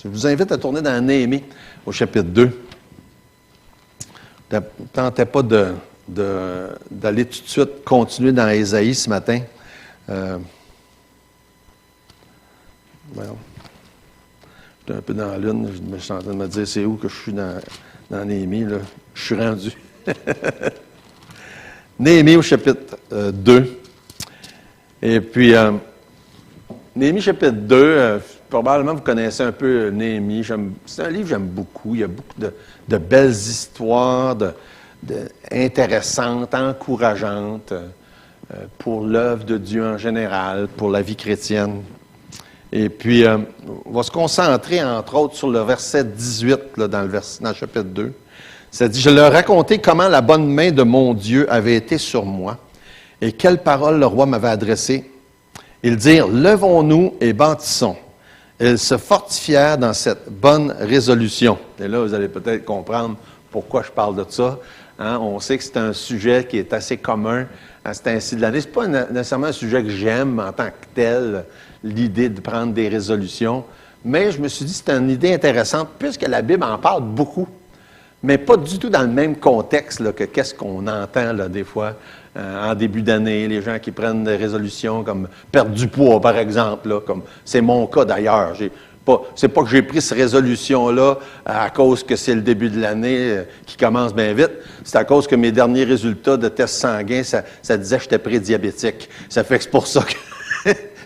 Je vous invite à tourner dans Néhémie, au chapitre 2. Ne tentez pas d'aller tout de suite continuer dans Ésaïe ce matin. Voilà. J'étais un peu dans la lune, je suis en train de me dire c'est où que je suis dans Néhémie, là. Je suis rendu. Néhémie au chapitre 2. Et puis, Néhémie chapitre 2, probablement vous connaissez un peu Néhémie. C'est un livre que j'aime beaucoup. Il y a beaucoup de belles histoires, intéressantes, encourageantes pour l'œuvre de Dieu en général, pour la vie chrétienne. Et puis, on va se concentrer, entre autres, sur le verset 18, là, dans le chapitre 2. Ça dit « Je leur racontai comment la bonne main de mon Dieu avait été sur moi, et quelles paroles le roi m'avait adressées. Ils dirent « Levons-nous et bâtissons. » Ils se fortifièrent dans cette bonne résolution. Et là, vous allez peut-être comprendre pourquoi je parle de ça. Hein? On sait que c'est un sujet qui est assez commun à ce temps-ci de l'année. Ce n'est pas nécessairement un sujet que j'aime en tant que tel, l'idée de prendre des résolutions. Mais je me suis dit que c'est une idée intéressante, puisque la Bible en parle beaucoup, mais pas du tout dans le même contexte là, que qu'est-ce qu'on entend là, des fois en début d'année, les gens qui prennent des résolutions comme perdre du poids, par exemple, là, comme c'est mon cas d'ailleurs. C'est pas que j'ai pris cette résolution-là à cause que c'est le début de l'année qui commence bien vite. C'est à cause que mes derniers résultats de tests sanguins, ça disait que j'étais prédiabétique. Ça fait que c'est pour ça que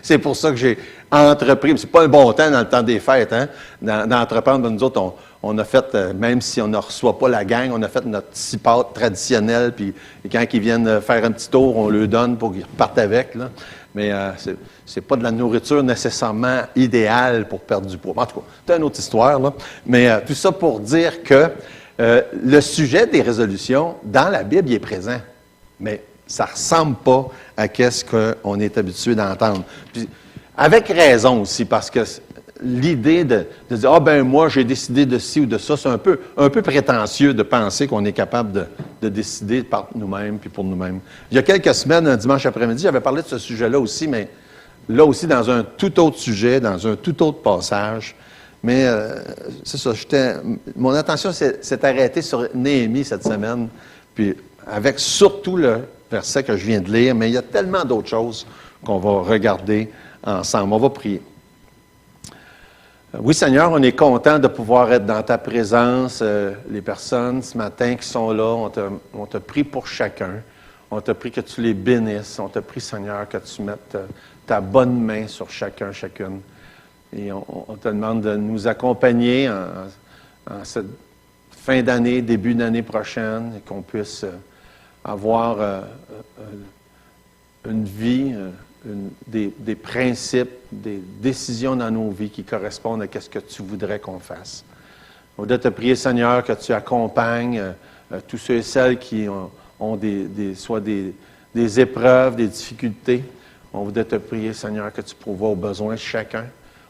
c'est pour ça que j'ai entrepris. C'est pas un bon temps dans le temps des fêtes, hein, d'entreprendre. Nous autres, on a fait, même si on ne reçoit pas la gang, on a fait notre petit pâte traditionnel, puis quand ils viennent faire un petit tour, on leur donne pour qu'ils repartent avec, là. Mais c'est pas de la nourriture nécessairement idéale pour perdre du poids. En tout cas, c'est une autre histoire, là. Mais tout ça pour dire que le sujet des résolutions, dans la Bible, il est présent. Mais ça ne ressemble pas à ce qu'on est habitué d'entendre. Puis, avec raison aussi, parce que l'idée de dire « Ah ben moi, j'ai décidé de ci ou de ça », c'est un peu prétentieux de penser qu'on est capable de décider par nous-mêmes puis pour nous-mêmes. Il y a quelques semaines, un dimanche après-midi, j'avais parlé de ce sujet-là aussi, mais là aussi dans un tout autre sujet, dans un tout autre passage. Mais c'est ça, mon attention s'est arrêtée sur Néhémie cette semaine, puis avec surtout le verset que je viens de lire, mais il y a tellement d'autres choses qu'on va regarder ensemble. On va prier. Oui, Seigneur, on est content de pouvoir être dans ta présence. Les personnes ce matin qui sont là, on te prie pour chacun. On te prie que tu les bénisses. On te prie, Seigneur, que tu mettes ta bonne main sur chacun, chacune. Et on te demande de nous accompagner en cette fin d'année, début d'année prochaine, et qu'on puisse avoir une vie, des principes, des décisions dans nos vies qui correspondent à ce que tu voudrais qu'on fasse. On voudrait te prier, Seigneur, que tu accompagnes tous ceux et celles qui ont soit des épreuves, des difficultés. On voudrait te prier, Seigneur, que tu pourvoies aux besoins de chacun.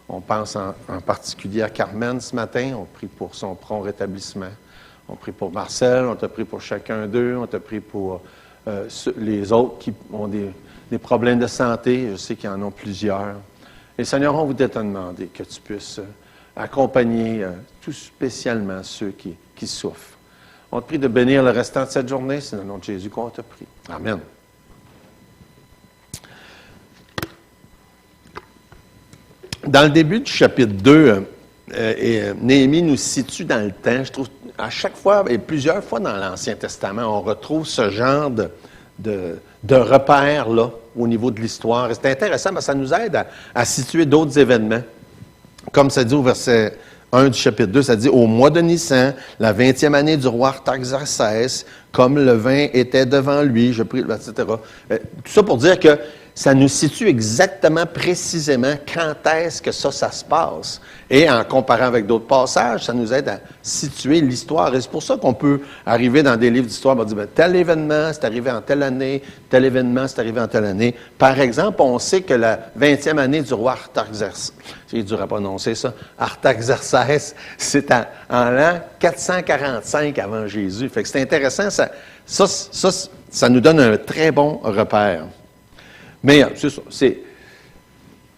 On pense en particulier à Carmen ce matin. On prie pour son prompt rétablissement. On prie pour Marcel. On te prie pour chacun d'eux. On te prie pour les autres qui ont des problèmes de santé. Je sais qu'il y en a plusieurs. Et Seigneur, on voudrait te demander que tu puisses accompagner tout spécialement ceux qui souffrent. On te prie de bénir le restant de cette journée. C'est dans le nom de Jésus qu'on te prie. Amen. Dans le début du chapitre 2, Néhémie nous situe dans le temps. Je trouve, à chaque fois et plusieurs fois dans l'Ancien Testament, on retrouve ce genre de repères-là au niveau de l'histoire. Et c'est intéressant parce que ça nous aide à situer d'autres événements. Comme ça dit au verset 1 du chapitre 2, ça dit « Au mois de Nissan, la 20e année du roi Artaxerxès, comme le vin était devant lui, je prie, etc. » Tout ça pour dire que ça nous situe exactement, précisément, quand est-ce que ça se passe. Et en comparant avec d'autres passages, ça nous aide à situer l'histoire. Et c'est pour ça qu'on peut arriver dans des livres d'histoire, on va dire, tel événement, c'est arrivé en telle année, tel événement, c'est arrivé en telle année. Par exemple, on sait que la 20e année du roi Artaxerxès, c'est dur à prononcer ça, Artaxerxès, c'est en l'an 445 avant Jésus. Fait que c'est intéressant, ça nous donne un très bon repère. Mais c'est ça,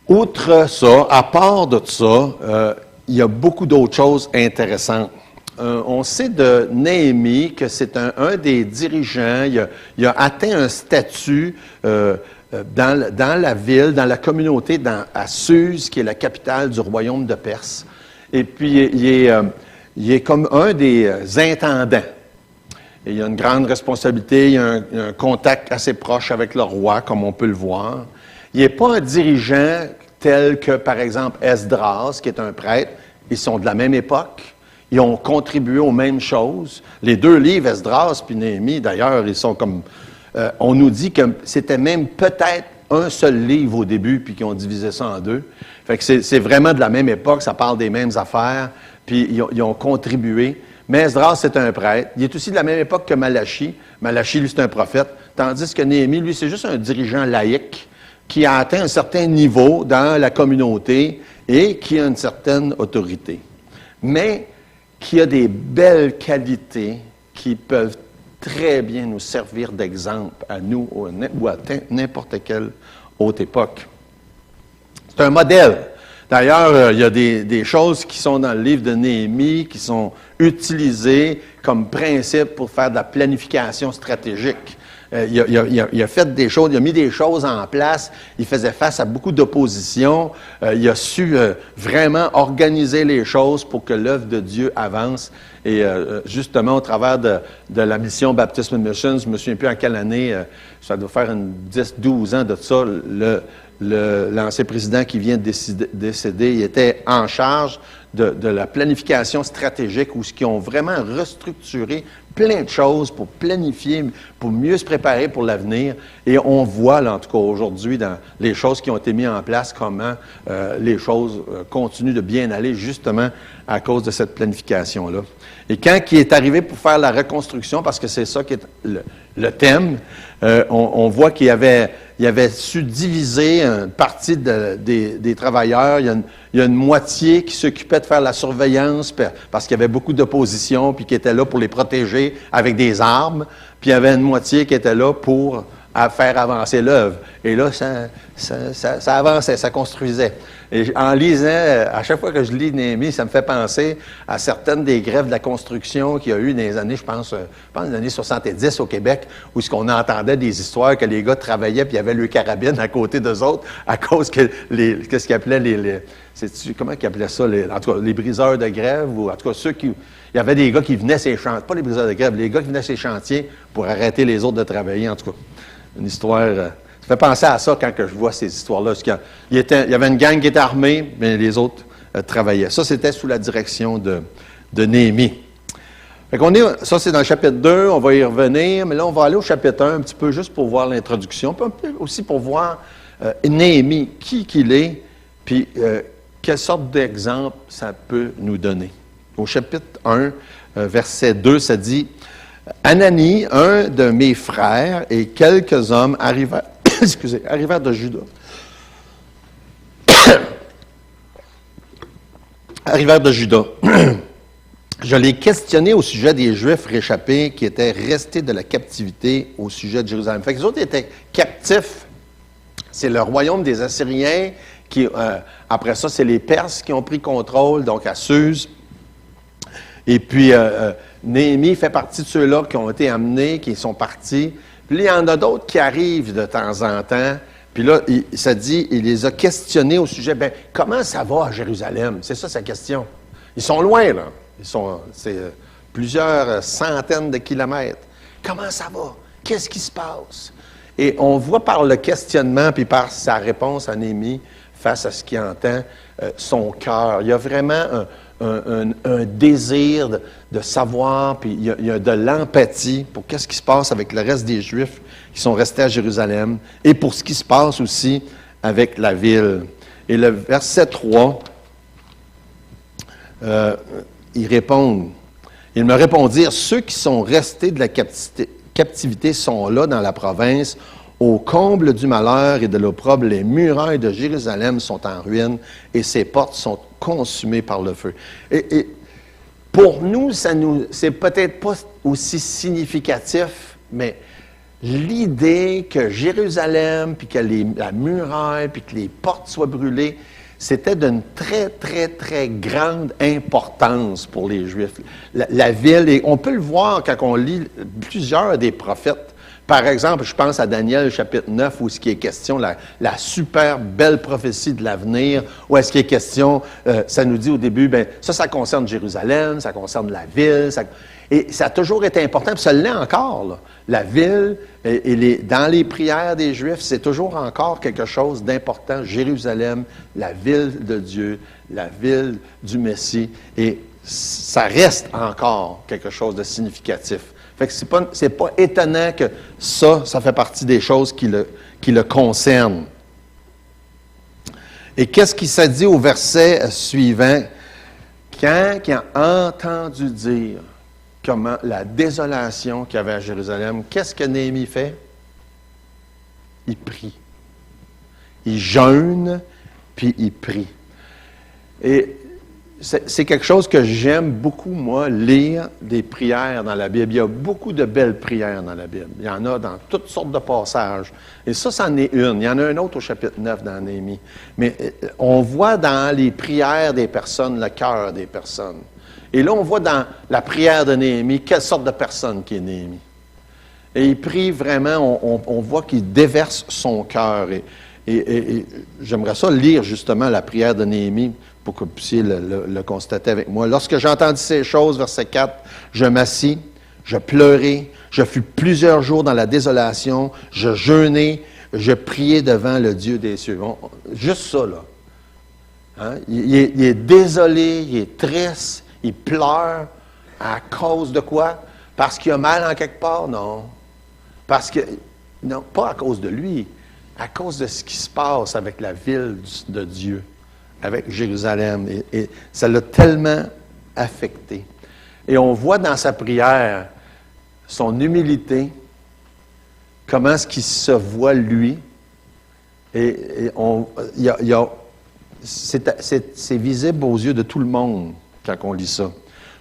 outre ça, à part de ça, il y a beaucoup d'autres choses intéressantes. On sait de Néhémie que c'est un des dirigeants, il a atteint un statut dans la ville, dans la communauté, à Suse, qui est la capitale du royaume de Perse. Et puis, il est comme un des intendants. Et il a une grande responsabilité, il a un contact assez proche avec le roi, comme on peut le voir. Il n'est pas un dirigeant tel que, par exemple, Esdras, qui est un prêtre. Ils sont de la même époque. Ils ont contribué aux mêmes choses. Les deux livres, Esdras puis Néhémie, d'ailleurs, ils sont comme... on nous dit que c'était même peut-être un seul livre au début, puis qu'ils ont divisé ça en deux. Fait que c'est vraiment de la même époque, ça parle des mêmes affaires, puis ils ont contribué. Mais Esdras, c'est un prêtre. Il est aussi de la même époque que Malachie. Malachie, lui, c'est un prophète. Tandis que Néhémie, lui, c'est juste un dirigeant laïque qui a atteint un certain niveau dans la communauté et qui a une certaine autorité. Mais qui a des belles qualités qui peuvent très bien nous servir d'exemple à nous ou à n'importe quelle autre époque. C'est un modèle. D'ailleurs, il y a des choses qui sont dans le livre de Néhémie qui sont utilisées comme principe pour faire de la planification stratégique. Il a fait des choses, il a mis des choses en place, il faisait face à beaucoup d'opposition, il a su vraiment organiser les choses pour que l'œuvre de Dieu avance. Et justement, au travers de la mission Baptism Mission, je ne me souviens plus en quelle année, ça doit faire 10-12 ans de ça, l'ancien président qui vient de décéder, il était en charge de la planification stratégique où ils ont vraiment restructuré plein de choses pour planifier, pour mieux se préparer pour l'avenir. Et on voit, là, en tout cas aujourd'hui, dans les choses qui ont été mises en place, comment les choses continuent de bien aller, justement à cause de cette planification-là. Et quand il est arrivé pour faire la reconstruction, parce que c'est ça qui est le thème, on voit qu'il avait su diviser une partie des travailleurs. Il y a une moitié qui s'occupait de faire la surveillance parce qu'il y avait beaucoup d'opposition, puis qui était là pour les protéger avec des armes. Puis il y avait une moitié qui était là pour faire avancer l'œuvre. Et là, ça avançait, ça construisait. Et en lisant, à chaque fois que je lis Néhémie, ça me fait penser à certaines des grèves de la construction qu'il y a eu dans les années, je pense dans les années 70 au Québec, où ce qu'on entendait des histoires que les gars travaillaient puis il y avait le carabine à côté d'eux autres à cause que qu'est-ce qu'ils appelaient comment ils appelaient ça? En tout cas, les briseurs de grève, ou en tout cas ceux qui... Il y avait des gars qui venaient ces chantiers, pas les briseurs de grève, les gars qui venaient ces chantiers pour arrêter les autres de travailler, en tout cas. Une histoire... ça fait penser à ça quand que je vois ces histoires-là. Il y avait une gang qui était armée, mais les autres travaillaient. Ça, c'était sous la direction de Néhémie. Ça, c'est dans le chapitre 2, on va y revenir, mais là, on va aller au chapitre 1 un petit peu juste pour voir l'introduction, puis un peu aussi pour voir Néhémie, qui qu'il est, puis quelle sorte d'exemple ça peut nous donner. Au chapitre 1, verset 2, ça dit... Anani, un de mes frères, et quelques hommes arrivèrent de Juda. Arrivèrent de Juda. Je les questionnais au sujet des Juifs réchappés qui étaient restés de la captivité au sujet de Jérusalem. Fait que les autres étaient captifs. C'est le royaume des Assyriens qui, après ça, c'est les Perses qui ont pris contrôle, donc à Suse. Et puis, Néhémie fait partie de ceux-là qui ont été amenés, qui sont partis. Puis là, il y en a d'autres qui arrivent de temps en temps. Puis là, ça dit, il les a questionnés au sujet, comment ça va à Jérusalem? C'est ça sa question. Ils sont loin, là. C'est plusieurs centaines de kilomètres. Comment ça va? Qu'est-ce qui se passe? Et on voit par le questionnement, puis par sa réponse à Néhémie, face à ce qu'il entend, son cœur. Il y a vraiment un désir de savoir, puis il y a de l'empathie pour qu'est-ce qui se passe avec le reste des Juifs qui sont restés à Jérusalem et pour ce qui se passe aussi avec la ville. Et le verset 3, ils répondent. Ils me répondirent, ceux qui sont restés de la captivité sont là dans la province, au comble du malheur et de l'opprobre, les murailles de Jérusalem sont en ruine et ses portes sont consumées par le feu. Et pour nous, c'est peut-être pas aussi significatif, mais l'idée que Jérusalem, puis que la muraille, puis que les portes soient brûlées, c'était d'une très, très, très grande importance pour les Juifs. La ville, et on peut le voir quand on lit plusieurs des prophètes. Par exemple, je pense à Daniel chapitre 9, où est-ce qu'il est question, la super belle prophétie de l'avenir, où est-ce qu'il est question, ça nous dit au début, bien, ça concerne Jérusalem, ça concerne la ville, et ça a toujours été important, puis ça l'est encore, là. La ville, dans les prières des Juifs, c'est toujours encore quelque chose d'important. Jérusalem, la ville de Dieu, la ville du Messie, et ça reste encore quelque chose de significatif. Fait que c'est pas étonnant que ça fait partie des choses qui le concernent. Et qu'est-ce qui s'est dit au verset suivant? Quand il a entendu dire comment la désolation qu'il y avait à Jérusalem, qu'est-ce que Néhémie fait? Il prie. Il jeûne, puis il prie. Et c'est quelque chose que j'aime beaucoup, moi, lire des prières dans la Bible. Il y a beaucoup de belles prières dans la Bible. Il y en a dans toutes sortes de passages. Et ça, c'en est une. Il y en a un autre au chapitre 9 dans Néhémie. Mais on voit dans les prières des personnes le cœur des personnes. Et là, on voit dans la prière de Néhémie quelle sorte de personne qui est Néhémie. Et il prie vraiment, on voit qu'il déverse son cœur. Et j'aimerais ça lire justement la prière de Néhémie pour que vous puissiez le constater avec moi. Lorsque j'entendis ces choses, verset 4, je m'assis, je pleurai, je fus plusieurs jours dans la désolation, je jeûnai, je priais devant le Dieu des cieux. Bon, juste ça, là. Hein? Il est désolé, il est triste, il pleure à cause de quoi? Parce qu'il a mal en quelque part? Non. Non, pas à cause de lui, à cause de ce qui se passe avec la ville de Dieu, avec Jérusalem. Et ça l'a tellement affecté. Et on voit dans sa prière son humilité, comment est-ce qu'il se voit lui. C'est visible aux yeux de tout le monde quand on lit ça.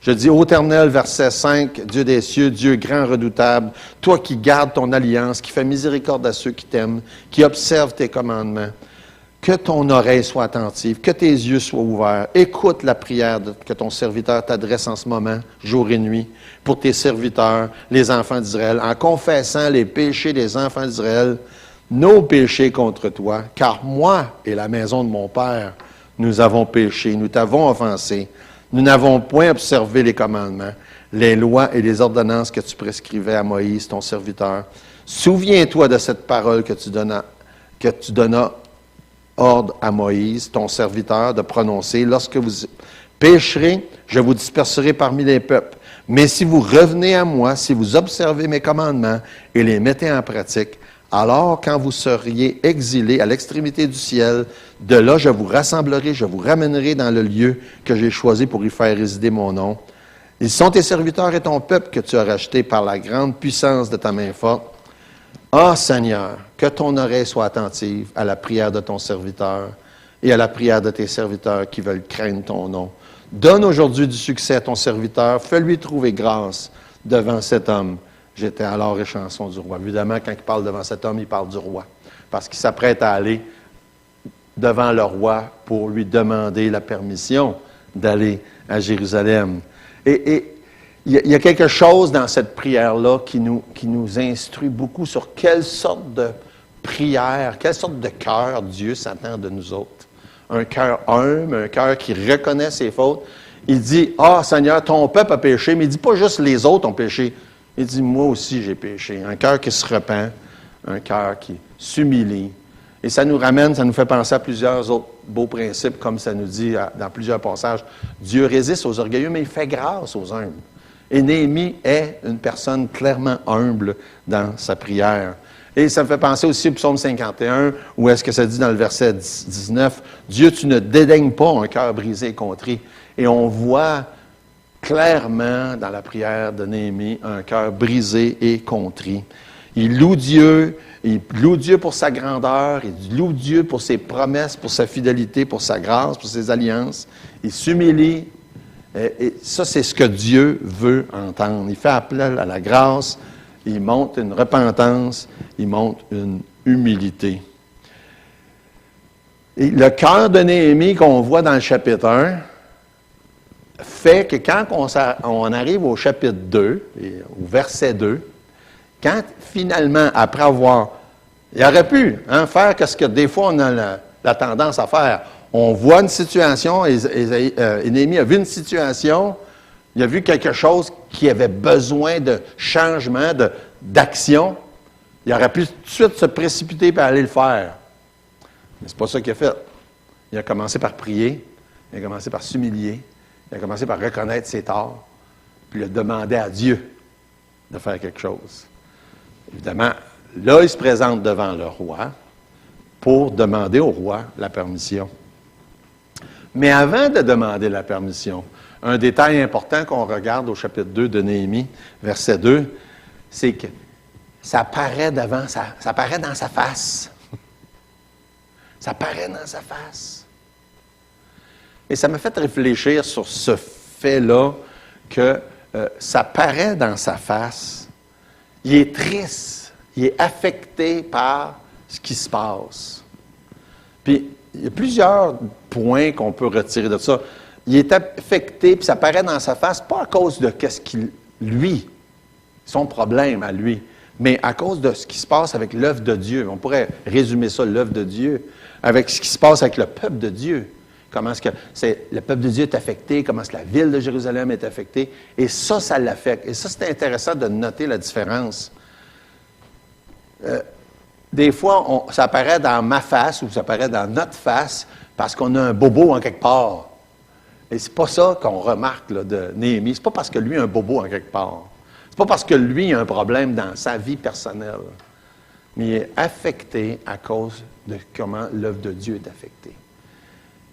Je dis, ô Éternel, verset 5, Dieu des cieux, Dieu grand, redoutable, toi qui gardes ton alliance, qui fais miséricorde à ceux qui t'aiment, qui observent tes commandements, que ton oreille soit attentive, que tes yeux soient ouverts. Écoute la prière que ton serviteur t'adresse en ce moment, jour et nuit, pour tes serviteurs, les enfants d'Israël, en confessant les péchés des enfants d'Israël, nos péchés contre toi, car moi et la maison de mon Père, nous avons péché, nous t'avons offensé. Nous n'avons point observé les commandements, les lois et les ordonnances que tu prescrivais à Moïse, ton serviteur. Souviens-toi de cette parole que tu donnas ordre à Moïse, ton serviteur, de prononcer. Lorsque vous pécherez, je vous disperserai parmi les peuples. Mais si vous revenez à moi, si vous observez mes commandements et les mettez en pratique, alors quand vous seriez exilés à l'extrémité du ciel, de là je vous rassemblerai, je vous ramènerai dans le lieu que j'ai choisi pour y faire résider mon nom. Ils sont tes serviteurs et ton peuple que tu as racheté par la grande puissance de ta main forte. Ah Seigneur, que ton oreille soit attentive à la prière de ton serviteur et à la prière de tes serviteurs qui veulent craindre ton nom. Donne aujourd'hui du succès à ton serviteur, fais-lui trouver grâce devant cet homme. J'étais alors échanson du roi. Évidemment, quand il parle devant cet homme, il parle du roi. Parce qu'il s'apprête à aller devant le roi pour lui demander la permission d'aller à Jérusalem. Et il y a quelque chose dans cette prière-là qui nous instruit beaucoup sur quelle sorte de prière, quelle sorte de cœur Dieu s'attend de nous autres. Un cœur humble, un cœur qui reconnaît ses fautes. Il dit, « Ah, Seigneur, ton peuple a péché. » Mais il ne dit pas juste « les autres ont péché ». Il dit, moi aussi j'ai péché. Un cœur qui se repent, un cœur qui s'humilie. Et ça nous ramène, ça nous fait penser à plusieurs autres beaux principes, comme ça nous dit dans plusieurs passages. Dieu résiste aux orgueilleux, mais il fait grâce aux humbles. Et Néhémie est une personne clairement humble dans sa prière. Et ça me fait penser aussi au psaume 51, où est-ce que ça dit dans le verset 19, « Dieu, tu ne dédaignes pas un cœur brisé et contrit. » Et on voit clairement dans la prière de Néhémie un cœur brisé et contrit. Il loue Dieu pour sa grandeur, il loue Dieu pour ses promesses, pour sa fidélité, pour sa grâce, pour ses alliances. Il s'humilie. Et ça, c'est ce que Dieu veut entendre. Il fait appel à la grâce, il montre une repentance, il montre une humilité. Et le cœur de Néhémie qu'on voit dans le chapitre 1 fait que quand on arrive au chapitre 2, au verset 2, quand finalement, après avoir... Il aurait pu faire ce que des fois on a la tendance à faire. On voit une situation, et Néhémie a vu une situation, il a vu quelque chose qui avait besoin de changement, d'action. Il aurait pu tout de suite se précipiter et aller le faire. Mais c'est pas ça qu'il a fait. Il a commencé par prier, il a commencé par s'humilier, il a commencé par reconnaître ses torts, puis il a demandé à Dieu de faire quelque chose. Évidemment, là, il se présente devant le roi pour demander au roi la permission. Mais avant de demander la permission, un détail important qu'on regarde au chapitre 2 de Néhémie, verset 2, c'est que ça paraît ça paraît dans sa face. Ça paraît dans sa face. Et ça m'a fait réfléchir sur ce fait-là, que ça paraît dans sa face. Il est triste, il est affecté par ce qui se passe. Puis, il y a plusieurs points qu'on peut retirer de ça. Il est affecté, puis ça paraît dans sa face, pas à cause de son problème à lui, mais à cause de ce qui se passe avec l'œuvre de Dieu. On pourrait résumer ça, l'œuvre de Dieu, avec ce qui se passe avec le peuple de Dieu. Comment est-ce que le peuple de Dieu est affecté, comment est-ce que la ville de Jérusalem est affectée. Et ça l'affecte. Et ça, c'est intéressant de noter la différence. Des fois, ça apparaît dans ma face ou ça apparaît dans notre face parce qu'on a un bobo en quelque part. Et c'est pas ça qu'on remarque là, de Néhémie. C'est pas parce que lui a un bobo en quelque part. C'est pas parce que lui a un problème dans sa vie personnelle. Mais il est affecté à cause de comment l'œuvre de Dieu est affectée.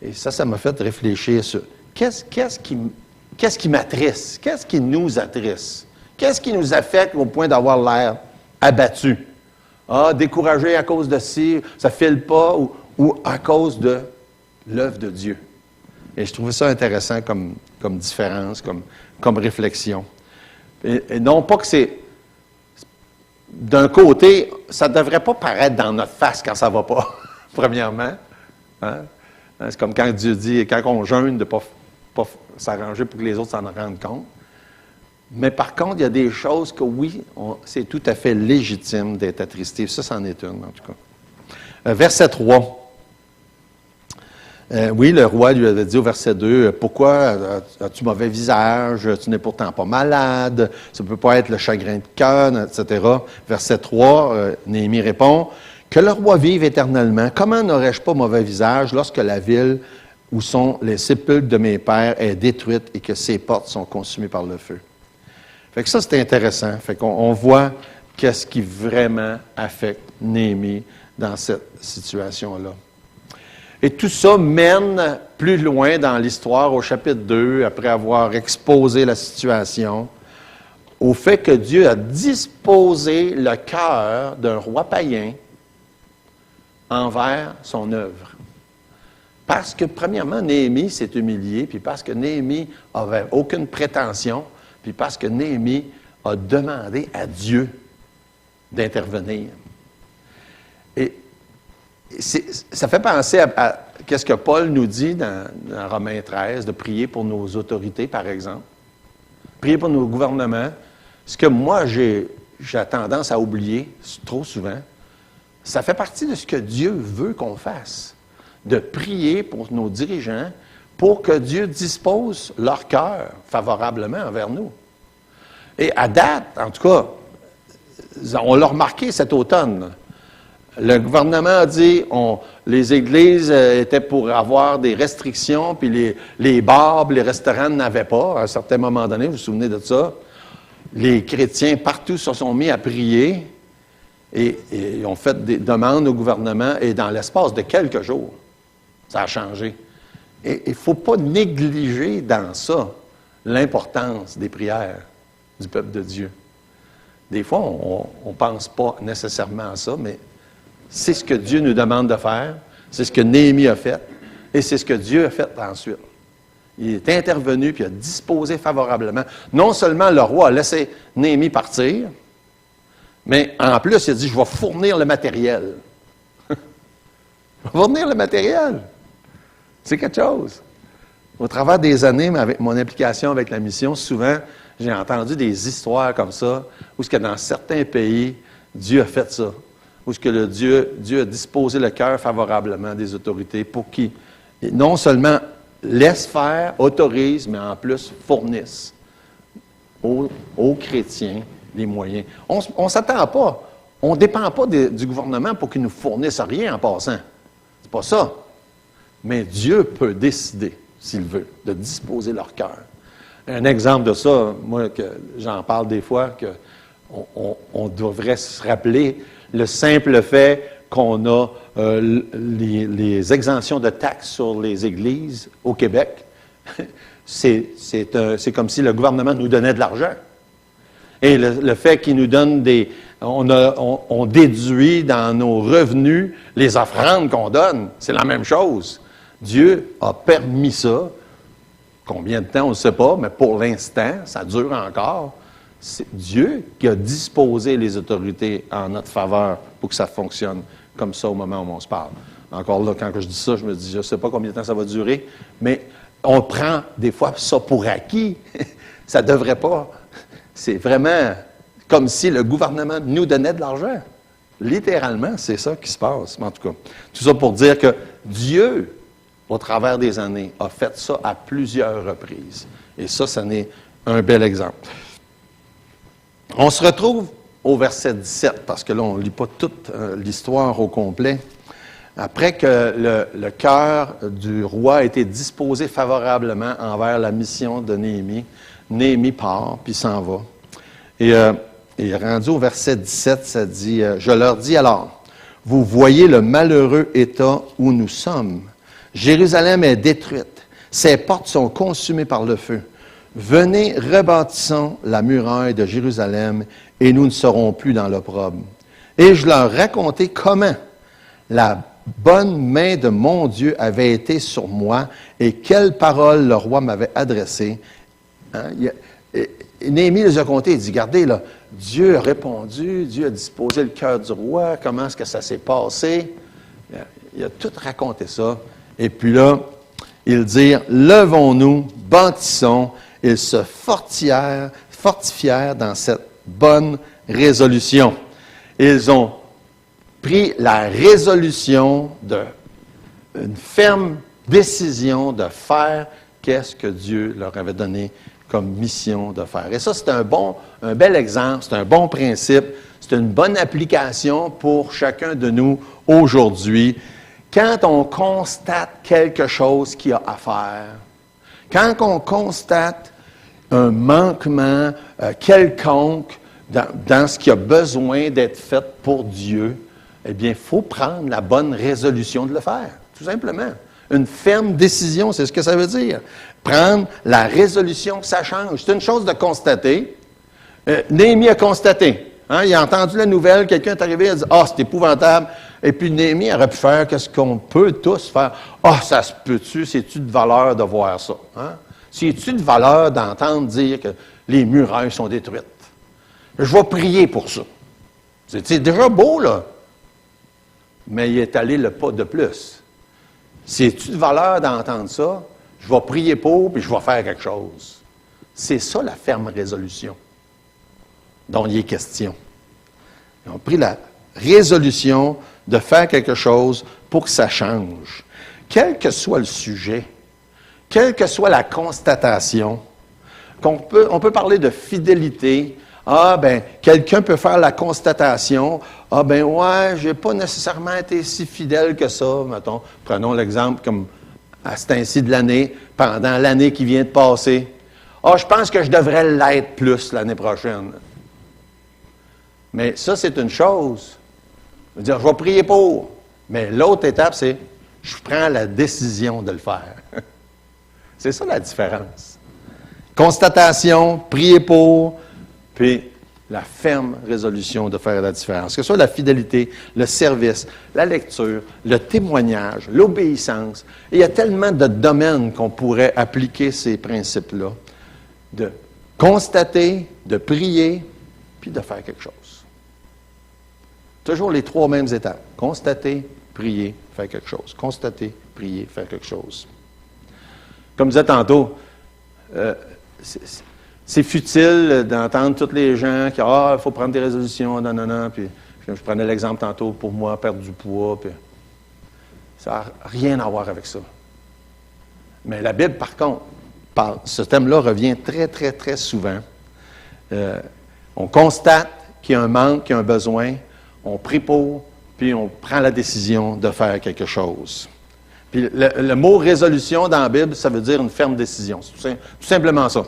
Et ça m'a fait réfléchir sur qu'est-ce qui m'attriste? Qu'est-ce qui nous attriste? Qu'est-ce qui nous affecte au point d'avoir l'air abattu? Découragé à cause de ci, ça ne file pas, ou à cause de l'œuvre de Dieu. Et je trouvais ça intéressant comme différence, comme réflexion. Et non pas que c'est... D'un côté, ça ne devrait pas paraître dans notre face quand ça ne va pas, premièrement. C'est comme quand Dieu dit, quand on jeûne, de ne pas s'arranger pour que les autres s'en rendent compte. Mais par contre, il y a des choses que oui, c'est tout à fait légitime d'être attristé. Ça, c'en est une, en tout cas. Verset 3. Oui, le roi lui avait dit au verset 2, « Pourquoi as-tu mauvais visage? Tu n'es pourtant pas malade. Ça ne peut pas être le chagrin de cœur, etc. » Verset 3, Néhémie répond, « Que le roi vive éternellement. Comment n'aurais-je pas mauvais visage lorsque la ville où sont les sépulcres de mes pères est détruite et que ses portes sont consumées par le feu? » Fait que ça, c'est intéressant. Fait qu'on voit qu'est-ce qui vraiment affecte Néhémie dans cette situation-là. Et tout ça mène plus loin dans l'histoire, au chapitre 2, après avoir exposé la situation, au fait que Dieu a disposé le cœur d'un roi païen envers son œuvre. Parce que, premièrement, Néhémie s'est humilié, puis parce que Néhémie n'avait aucune prétention, puis parce que Néhémie a demandé à Dieu d'intervenir. Et ça fait penser à qu'est-ce que Paul nous dit dans Romains 13, de prier pour nos autorités, par exemple. Prier pour nos gouvernements. Ce que moi, j'ai tendance à oublier trop souvent, ça fait partie de ce que Dieu veut qu'on fasse. De prier pour nos dirigeants, pour que Dieu dispose leur cœur favorablement envers nous. Et à date, en tout cas, on l'a remarqué cet automne. Le gouvernement a dit les églises étaient pour avoir des restrictions, puis les bars, les restaurants n'avaient pas. À un certain moment donné, vous vous souvenez de ça? Les chrétiens partout se sont mis à prier et ont fait des demandes au gouvernement, et dans l'espace de quelques jours, ça a changé. Et il ne faut pas négliger dans ça l'importance des prières du peuple de Dieu. Des fois, on ne pense pas nécessairement à ça, mais c'est ce que Dieu nous demande de faire, c'est ce que Néhémie a fait, et c'est ce que Dieu a fait ensuite. Il est intervenu, puis il a disposé favorablement. Non seulement le roi a laissé Néhémie partir, mais en plus, il a dit, je vais fournir le matériel. Fournir le matériel. C'est quelque chose. Au travers des années, avec mon implication avec la mission, souvent, j'ai entendu des histoires comme ça, où ce que dans certains pays, Dieu a fait ça. Où ce que Dieu a disposé le cœur favorablement des autorités pour qu'ils, non seulement laissent faire, autorisent, mais en plus fournissent aux chrétiens les moyens. On ne s'attend pas. On ne dépend pas du gouvernement pour qu'il nous fournisse rien en passant. C'est pas ça. Mais Dieu peut décider, s'il veut, de disposer leur cœur. Un exemple de ça, moi, que j'en parle des fois, qu'on devrait se rappeler le simple fait qu'on a les exemptions de taxes sur les églises au Québec. C'est comme si le gouvernement nous donnait de l'argent. Et le fait qu'il nous donne on déduit dans nos revenus les offrandes qu'on donne, c'est la même chose. Dieu a permis ça. Combien de temps, on ne sait pas, mais pour l'instant, ça dure encore. C'est Dieu qui a disposé les autorités en notre faveur pour que ça fonctionne comme ça au moment où on se parle. Encore là, quand je dis ça, je me dis, je ne sais pas combien de temps ça va durer, mais on prend des fois ça pour acquis. Ça ne devrait pas. C'est vraiment comme si le gouvernement nous donnait de l'argent. Littéralement, c'est ça qui se passe. En tout cas, tout ça pour dire que Dieu, au travers des années, a fait ça à plusieurs reprises. Et ça en est un bel exemple. On se retrouve au verset 17, parce que là, on ne lit pas toute l'histoire au complet. Après que le cœur du roi a été disposé favorablement envers la mission de Néhémie, Néhémie part, puis s'en va. Et rendu au verset 17, ça dit, « Je leur dis alors, vous voyez le malheureux état où nous sommes. Jérusalem est détruite, ses portes sont consumées par le feu. Venez, rebâtissons la muraille de Jérusalem, et nous ne serons plus dans l'opprobre. » Et je leur racontai comment la bonne main de mon Dieu avait été sur moi, et quelles paroles le roi m'avait adressées. Hein? Néhémie les a comptés, il dit, regardez, là, Dieu a répondu, Dieu a disposé le cœur du roi, comment est-ce que ça s'est passé? Il a tout raconté ça. Et puis là, ils dirent, levons-nous, bâtissons. Ils se fortifièrent dans cette bonne résolution. Ils ont pris la résolution une ferme décision de faire qu'est-ce que Dieu leur avait donné comme mission de faire. Et ça, c'est un bel exemple, c'est un bon principe, c'est une bonne application pour chacun de nous aujourd'hui. Quand on constate quelque chose qu'il y a à faire, quand on constate un manquement quelconque dans ce qui a besoin d'être fait pour Dieu, eh bien, il faut prendre la bonne résolution de le faire, tout simplement. Une ferme décision, c'est ce que ça veut dire. Prendre la résolution, ça change. C'est une chose de constater. Néhémie a constaté. Hein, il a entendu la nouvelle, quelqu'un est arrivé, il a dit « Ah, c'est épouvantable ». Et puis Néhémie aurait pu faire qu'est-ce qu'on peut tous faire. « Ah, ça se peut-tu, c'est-tu de valeur de voir ça? Hein? C'est-tu de valeur d'entendre dire que les murailles sont détruites? Je vais prier pour ça. » C'est déjà beau, là. Mais il est allé le pas de plus. C'est-tu de valeur d'entendre ça? Je vais prier pour, puis je vais faire quelque chose. C'est ça la ferme résolution dont il est question. Ils ont pris la résolution de faire quelque chose pour que ça change. Quel que soit le sujet, quelle que soit la constatation, on peut parler de fidélité. Ah, ben, quelqu'un peut faire la constatation. Ah, ben, ouais, j'ai pas nécessairement été si fidèle que ça, mettons. Prenons l'exemple comme à ce temps-ci de l'année, pendant l'année qui vient de passer. Ah, je pense que je devrais l'être plus l'année prochaine. Mais ça, c'est une chose. Je veux dire, je vais prier pour. Mais l'autre étape, c'est je prends la décision de le faire. C'est ça la différence. Constatation, prier pour, puis la ferme résolution de faire la différence. Que ce soit la fidélité, le service, la lecture, le témoignage, l'obéissance. Et il y a tellement de domaines qu'on pourrait appliquer ces principes-là. De constater, de prier, puis de faire quelque chose. Toujours les trois mêmes étapes. Constater, prier, faire quelque chose. Constater, prier, faire quelque chose. Comme je disais tantôt, c'est futile d'entendre tous les gens qui il faut prendre des résolutions, non. Puis je prenais l'exemple tantôt pour moi, perdre du poids. Puis ça n'a rien à voir avec ça. Mais la Bible, par contre, ce thème-là revient très, très, très souvent. On constate qu'il y a un manque, qu'il y a un besoin, on prie pour, puis on prend la décision de faire quelque chose. Puis le mot résolution dans la Bible, ça veut dire une ferme décision. C'est tout simplement ça.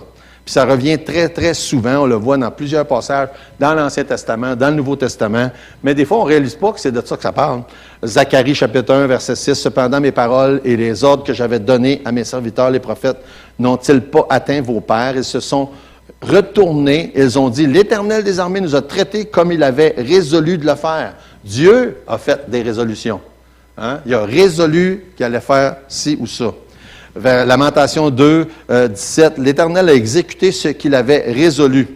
Puis ça revient très, très souvent. On le voit dans plusieurs passages, dans l'Ancien Testament, dans le Nouveau Testament. Mais des fois, on ne réalise pas que c'est de ça que ça parle. Zacharie, chapitre 1, verset 6. « Cependant, mes paroles et les ordres que j'avais donnés à mes serviteurs, les prophètes, n'ont-ils pas atteint vos pères? Ils se sont retournés. Ils ont dit, « L'Éternel des armées nous a traités comme il avait résolu de le faire. » Dieu a fait des résolutions. Hein? Il a résolu qu'il allait faire ci ou ça. Vers Lamentation 2, 17, « L'Éternel a exécuté ce qu'il avait résolu. »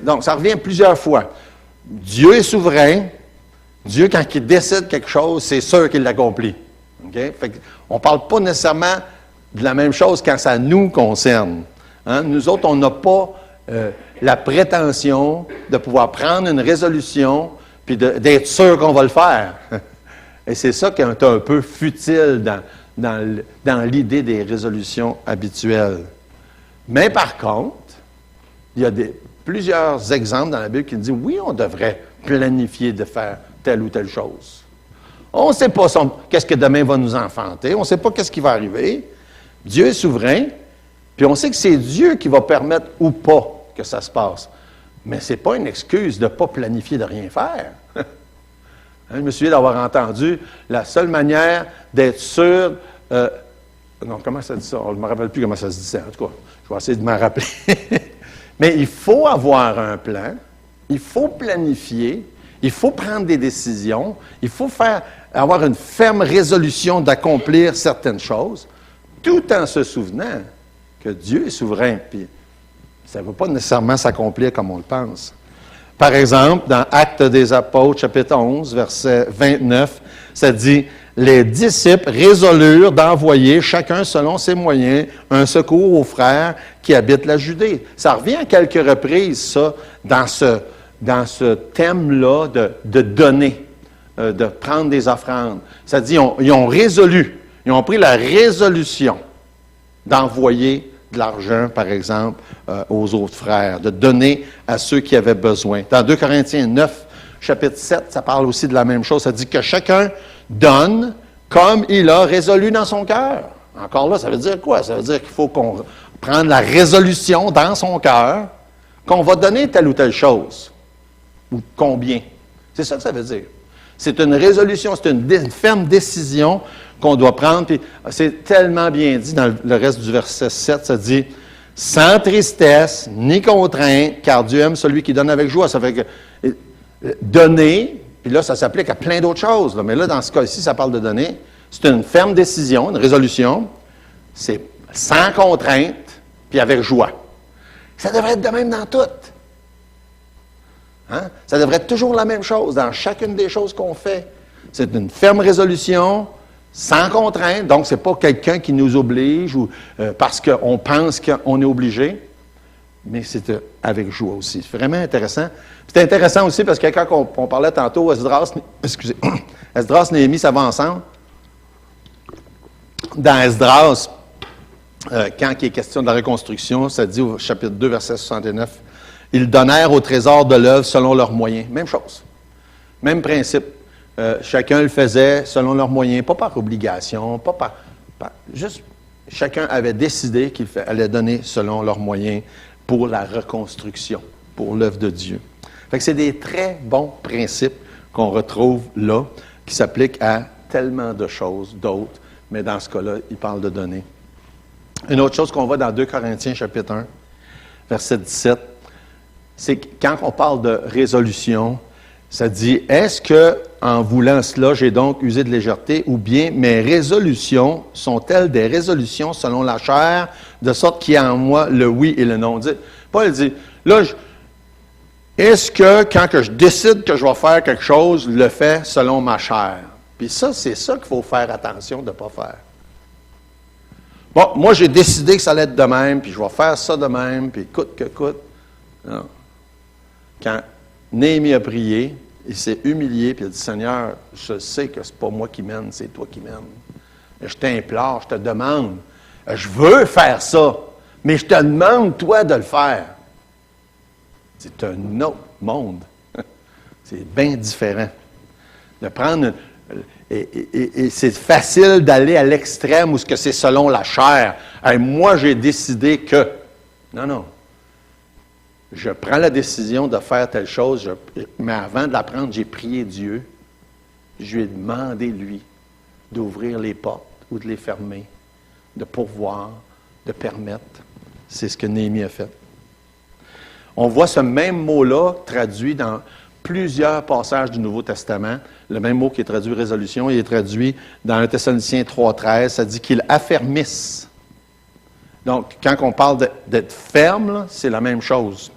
Donc, ça revient plusieurs fois. Dieu est souverain. Dieu, quand il décide quelque chose, c'est sûr qu'il l'accomplit. Okay? On ne parle pas nécessairement de la même chose quand ça nous concerne. Hein? Nous autres, on n'a pas la prétention de pouvoir prendre une résolution puis d'être sûr qu'on va le faire. Et c'est ça qui est un peu futile dans l'idée des résolutions habituelles. Mais par contre, il y a plusieurs exemples dans la Bible qui disent oui, on devrait planifier de faire telle ou telle chose. On ne sait pas qu'est-ce que demain va nous enfanter, on ne sait pas qu'est-ce qui va arriver. Dieu est souverain, puis on sait que c'est Dieu qui va permettre ou pas que ça se passe. Mais ce n'est pas une excuse de ne pas planifier de rien faire. Je me souviens d'avoir entendu la seule manière d'être sûr. Non, comment ça dit ça? Je ne me rappelle plus comment ça se dit ça. En tout cas, je vais essayer de m'en rappeler. Mais il faut avoir un plan, il faut planifier, il faut prendre des décisions, il faut avoir une ferme résolution d'accomplir certaines choses, tout en se souvenant que Dieu est souverain. Puis ça ne va pas nécessairement s'accomplir comme on le pense. Par exemple, dans Actes des Apôtres, chapitre 11, verset 29, ça dit « Les disciples résolurent d'envoyer, chacun selon ses moyens, un secours aux frères qui habitent la Judée. » Ça revient à quelques reprises, ça, dans ce thème-là de donner, de prendre des offrandes. Ça dit ils ont résolu, ils ont pris la résolution d'envoyer de l'argent, par exemple, aux autres frères, de donner à ceux qui avaient besoin. Dans 2 Corinthiens 9, chapitre 7, ça parle aussi de la même chose. Ça dit que chacun donne comme il a résolu dans son cœur. Encore là, ça veut dire quoi? Ça veut dire qu'il faut qu'on prenne la résolution dans son cœur qu'on va donner telle ou telle chose. Ou combien. C'est ça que ça veut dire. C'est une résolution, c'est une ferme décision qu'on doit prendre. Puis c'est tellement bien dit dans le reste du verset 7, ça dit « Sans tristesse ni contrainte, car Dieu aime celui qui donne avec joie. » Ça fait que donner, puis là, ça s'applique à plein d'autres choses. Là. Mais là, dans ce cas-ci, ça parle de donner. C'est une ferme décision, une résolution. C'est sans contrainte, puis avec joie. Ça devrait être de même dans tout. Hein? Ça devrait être toujours la même chose dans chacune des choses qu'on fait. C'est une ferme résolution, sans contrainte, donc ce n'est pas quelqu'un qui nous oblige ou parce qu'on pense qu'on est obligé, mais c'est avec joie aussi. C'est vraiment intéressant. C'est intéressant aussi parce que quand on parlait tantôt, Esdras, Néhémie, ça va ensemble. Dans Esdras, quand il est question de la reconstruction, ça dit au chapitre 2, verset 69, « Ils donnèrent au trésor de l'œuvre selon leurs moyens. » Même chose. Même principe. Chacun le faisait selon leurs moyens, pas par obligation, pas par juste chacun avait décidé qu'il allait donner selon leurs moyens pour la reconstruction, pour l'œuvre de Dieu. Fait que c'est des très bons principes qu'on retrouve là, qui s'appliquent à tellement de choses, d'autres, mais dans ce cas-là, il parle de donner. Une autre chose qu'on voit dans 2 Corinthiens, chapitre 1, verset 17, c'est que quand on parle de résolution, ça dit « Est-ce que, en voulant cela, j'ai donc usé de légèreté, ou bien mes résolutions sont-elles des résolutions selon la chair, de sorte qu'il y a en moi le oui et le non? » Paul dit « Là, est-ce que, quand que je décide que je vais faire quelque chose, je le fais selon ma chair? » Puis ça, c'est ça qu'il faut faire attention de ne pas faire. Bon, moi, j'ai décidé que ça allait être de même, puis je vais faire ça de même, puis coûte que coûte. Non. Quand Néhémie a prié, il s'est humilié, puis il a dit, Seigneur, je sais que c'est pas moi qui mène, c'est toi qui mène. Je t'implore, je te demande, je veux faire ça, mais je te demande, toi, de le faire. C'est un autre monde. C'est bien différent. De prendre... Et c'est facile d'aller à l'extrême où c'est selon la chair. Hey, moi, j'ai décidé que... Non. Je prends la décision de faire telle chose, mais avant de la prendre, j'ai prié Dieu. Je lui ai demandé, lui, d'ouvrir les portes ou de les fermer, de pourvoir, de permettre. C'est ce que Néhémie a fait. On voit ce même mot-là traduit dans plusieurs passages du Nouveau Testament. Le même mot qui est traduit résolution, il est traduit dans 1 Thessaloniciens 3,13. Ça dit qu'il affermisse. Donc, quand on parle d'être ferme, là, c'est la même chose.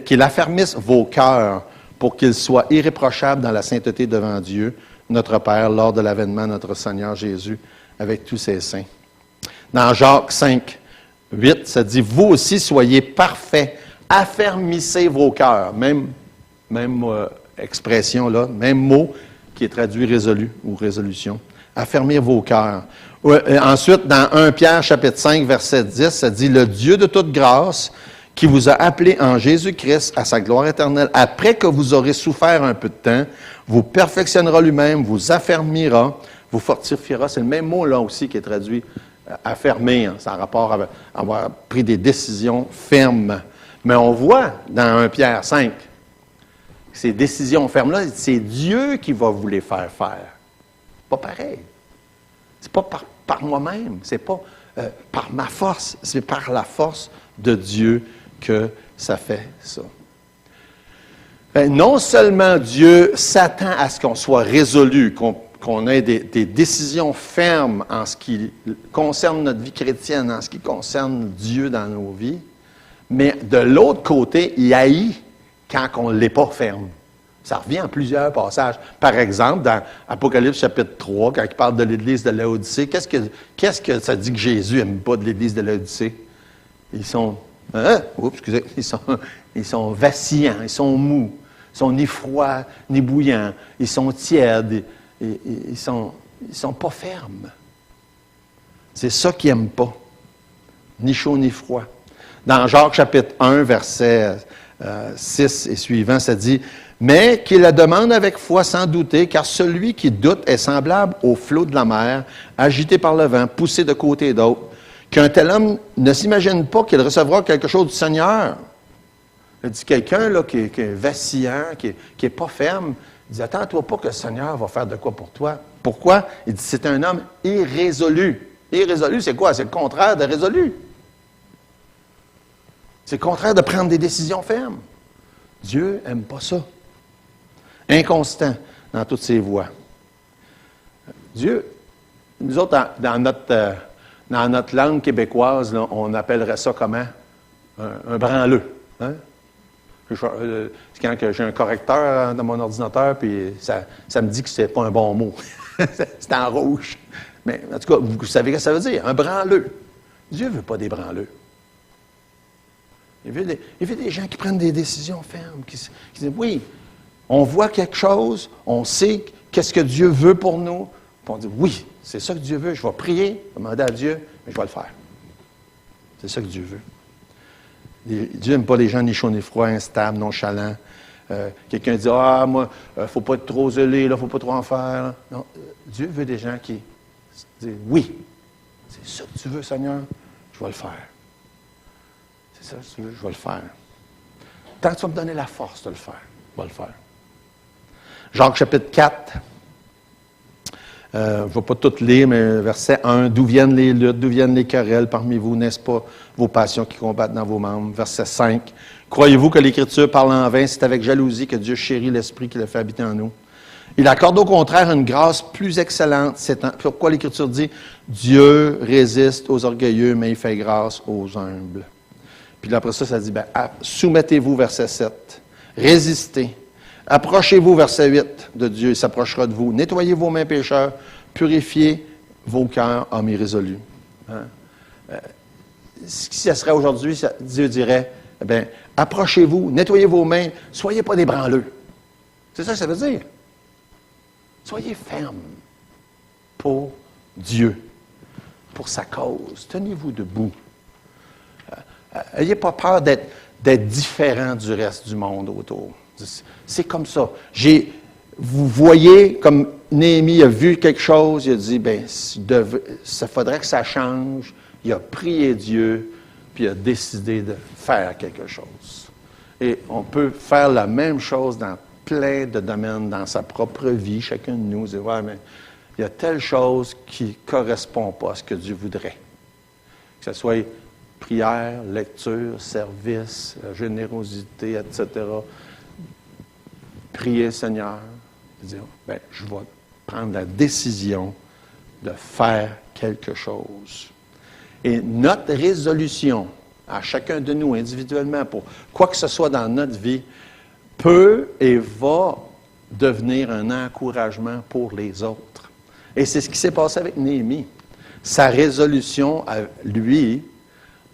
Qu'il affermisse vos cœurs pour qu'ils soient irréprochables dans la sainteté devant Dieu, notre Père, lors de l'avènement de notre Seigneur Jésus, avec tous ses saints. Dans Jacques 5, 8, ça dit, vous aussi soyez parfaits, affermissez vos cœurs. Même expression là, même mot qui est traduit résolu ou résolution. Affermir vos cœurs. Ensuite, dans 1 Pierre chapitre 5, verset 10, ça dit, le Dieu de toute grâce, qui vous a appelé en Jésus-Christ à sa gloire éternelle, après que vous aurez souffert un peu de temps, vous perfectionnera lui-même, vous affermira, vous fortifiera. C'est le même mot là aussi qui est traduit affermir. C'est en rapport avec avoir pris des décisions fermes. Mais on voit dans 1 Pierre 5, ces décisions fermes-là, c'est Dieu qui va vous les faire faire. Pas pareil. C'est pas par moi-même, c'est pas par ma force, c'est par la force de Dieu que ça fait ça. Non seulement Dieu s'attend à ce qu'on soit résolu, qu'on ait des décisions fermes en ce qui concerne notre vie chrétienne, en ce qui concerne Dieu dans nos vies, mais de l'autre côté, il haït quand on ne l'est pas ferme. Ça revient en plusieurs passages. Par exemple, dans Apocalypse chapitre 3, quand il parle de l'Église de Laodicée, qu'est-ce que ça dit que Jésus n'aime pas de l'Église de Laodicée? Ils sont... Ils sont vacillants, ils sont mous, ils sont ni froids, ni bouillants, ils sont tièdes, ils sont pas fermes. C'est ça qu'ils n'aiment pas. Ni chaud, ni froid. Dans Jacques chapitre 1, verset 6 et suivant, ça dit, « Mais qu'il la demande avec foi sans douter, car celui qui doute est semblable au flot de la mer, agité par le vent, poussé de côté et d'autre. Qu'un tel homme ne s'imagine pas qu'il recevra quelque chose du Seigneur. » Il dit quelqu'un là, qui est vacillant, qui n'est pas ferme, il dit, attends-toi pas que le Seigneur va faire de quoi pour toi. Pourquoi? Il dit, c'est un homme irrésolu. Irrésolu, c'est quoi? C'est le contraire de résolu. C'est le contraire de prendre des décisions fermes. Dieu n'aime pas ça. Inconstant dans toutes ses voies. Dieu, nous autres, dans notre langue québécoise, là, on appellerait ça comment? Un branleux. Hein? C'est quand j'ai un correcteur dans mon ordinateur, puis ça me dit que c'est pas un bon mot. C'est en rouge. Mais en tout cas, vous savez ce que ça veut dire? Un branleux. Dieu ne veut pas des branleux. Il veut des gens qui prennent des décisions fermes, qui disent, oui, on voit quelque chose, on sait qu'est-ce que Dieu veut pour nous, puis on dit, oui, c'est ça que Dieu veut, je vais prier, demander à Dieu, mais je vais le faire. C'est ça que Dieu veut. Dieu n'aime pas les gens ni chauds ni froids, instables, nonchalants. Quelqu'un dit, moi, il ne faut pas être trop zélé, il ne faut pas trop en faire. Là. Non, Dieu veut des gens qui disent, oui, c'est ça que tu veux, Seigneur, je vais le faire. C'est ça que tu veux, je vais le faire. Tant que tu vas me donner la force de le faire, je vais le faire. Jacques chapitre 4, je ne vais pas tout lire, mais verset 1, « D'où viennent les luttes, d'où viennent les querelles parmi vous, n'est-ce pas vos passions qui combattent dans vos membres? » Verset 5, « Croyez-vous que l'Écriture parle en vain? C'est avec jalousie que Dieu chérit l'Esprit qui le fait habiter en nous. Il accorde au contraire une grâce plus excellente. C'est pourquoi l'Écriture dit, « Dieu résiste aux orgueilleux, mais il fait grâce aux humbles. » Puis après ça, ça dit, soumettez-vous, verset 7, « Résistez Approchez-vous, verset 8, de Dieu, il s'approchera de vous. Nettoyez vos mains, pécheurs, purifiez vos cœurs, hommes irrésolus. Hein? Si ça serait aujourd'hui, Dieu dirait, eh bien, approchez-vous, nettoyez vos mains, soyez pas des branleux. C'est ça que ça veut dire. Soyez fermes pour Dieu, pour sa cause. Tenez-vous debout. N'ayez pas peur d'être différent du reste du monde autour. C'est comme ça. Vous voyez, comme Néhémie a vu quelque chose, il a dit, bien, ça faudrait que ça change. Il a prié Dieu, puis il a décidé de faire quelque chose. Et on peut faire la même chose dans plein de domaines dans sa propre vie, chacun de nous. Dire, ouais, mais il y a telle chose qui ne correspond pas à ce que Dieu voudrait. Que ce soit prière, lecture, service, générosité, etc. Prier, Seigneur, dire, bien, je vais prendre la décision de faire quelque chose. Et notre résolution, à chacun de nous individuellement, pour quoi que ce soit dans notre vie, peut et va devenir un encouragement pour les autres. Et c'est ce qui s'est passé avec Néhémie. Sa résolution, lui,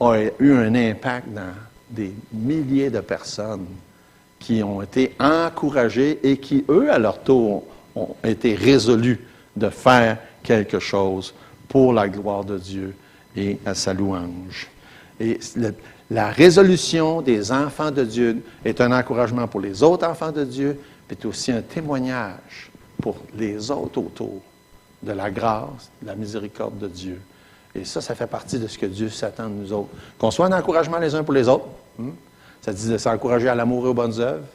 a eu un impact dans des milliers de personnes qui ont été encouragées et qui, eux, à leur tour, ont été résolus de faire quelque chose pour la gloire de Dieu et à sa louange. Et la résolution des enfants de Dieu est un encouragement pour les autres enfants de Dieu, mais c'est aussi un témoignage pour les autres autour de la grâce, de la miséricorde de Dieu. Et ça fait partie de ce que Dieu s'attend de nous autres. Qu'on soit un encouragement les uns pour les autres. Ça dit de s'encourager à l'amour et aux bonnes œuvres.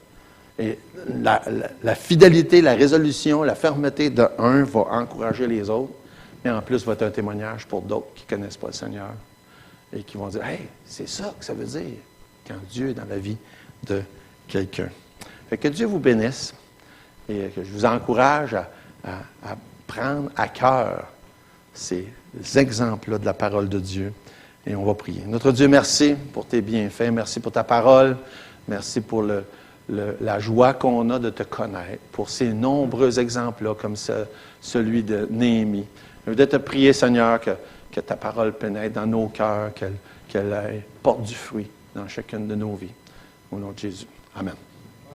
Et la fidélité, la résolution, la fermeté de un va encourager les autres, mais en plus va être un témoignage pour d'autres qui ne connaissent pas le Seigneur et qui vont dire, « Hey, c'est ça que ça veut dire quand Dieu est dans la vie de quelqu'un. » Fait que Dieu vous bénisse et que je vous encourage à prendre à cœur ces exemples-là de la parole de Dieu. Et on va prier. Notre Dieu, merci pour tes bienfaits, merci pour ta parole, merci pour la joie qu'on a de te connaître, pour ces nombreux exemples-là, comme celui de Néhémie. Je voudrais te prier, Seigneur, que ta parole pénètre dans nos cœurs, qu'elle porte du fruit dans chacune de nos vies. Au nom de Jésus. Amen.